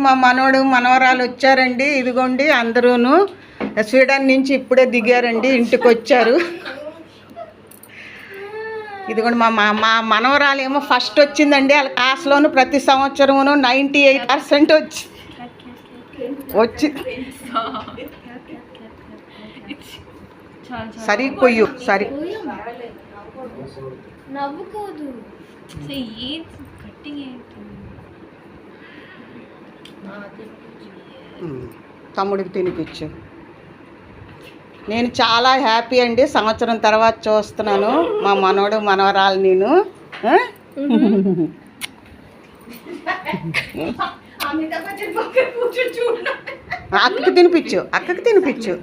మా మనవడు మనవరాలు వచ్చారండి. ఇదిగోండి అందరూను స్వీడన్ నుంచి ఇప్పుడే దిగారండి, ఇంటికి వచ్చారు. ఇదిగోండి మా మనవరాలు ఏమో ఫస్ట్ వచ్చిందండి. వాళ్ళ క్లాస్లోను ప్రతి సంవత్సరమును 98% వచ్చి సరి కొయ్యు సరి తమ్ముడికి తినిపించు. నేను చాలా హ్యాపీ అండి, సంవత్సరం తర్వాత చూస్తున్నాను మా మనవడు మనవరాలు. నేను అక్కకి తినిపించు, అక్కకి తినిపించు.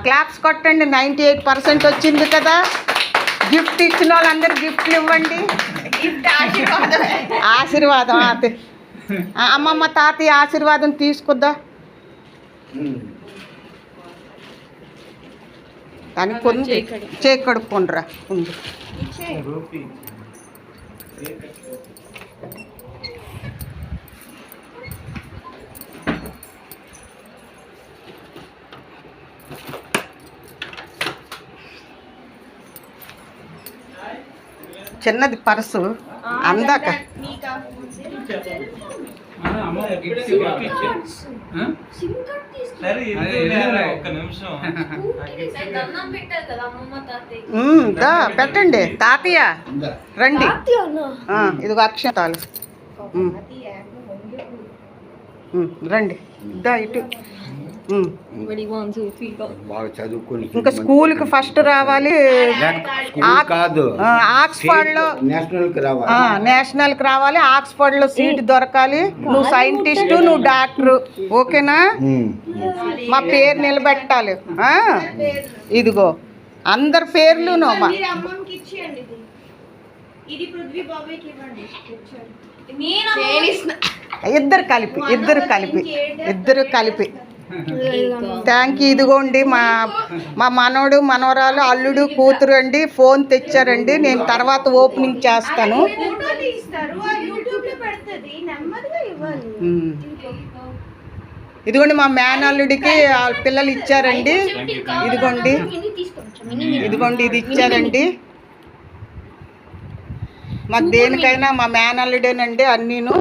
క్లాప్స్ కొట్టండి. 98% వచ్చింది కదా. గిఫ్ట్ ఇచ్చిన వాళ్ళందరూ గిఫ్ట్లు ఇవ్వండి. ఆశీర్వాదం అమ్మమ్మ తాతయ్య ఆశీర్వాదం తీసుకుద్దా. దానికి కొంచెం చేయి కడుక్కుండ్రా ఉంది. చిన్నది పర్సు అందాక పెట్టండి. తాతయ్య రండి, ఇదిగో అక్షతాలు రండి. ఇటు ఇంకా స్కూల్కి ఫస్ట్ రావాలి. ఆక్స్ఫర్డ్లో నేషనల్కి రావాలి. ఆక్స్ఫర్డ్లో సీట్ దొరకాలి. నువ్వు సైంటిస్టు, నువ్వు డాక్టరు, ఓకేనా? మా పేరు నిలబెట్టాలి. ఇదిగో అందరి పేర్లు ఇద్దరు కలిపి థ్యాంక్ యూ. ఇదిగోండి మా మనవడు మనవరాలు అల్లుడు కూతురు అండి ఫోన్ తెచ్చారండి. నేను తర్వాత ఓపెనింగ్ చేస్తాను. ఇదిగోండి మా మేనల్లుడికి పిల్లలు ఇచ్చారండి. ఇదిగోండి ఇది ఇచ్చారండి. మాకు దేనికైనా మా మేనల్లుడేనండి అన్నీను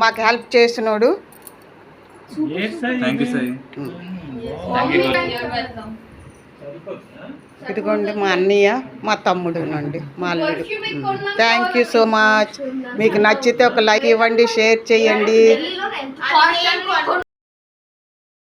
మాకు హెల్ప్ చేసినోడు. ఇదిగోండి మా అన్నయ్య, మా తమ్ముడునండి, మా అల్లుడు. Thank you so much. మీకు నచ్చితే ఒక లైక్ ఇవ్వండి, షేర్ చేయండి.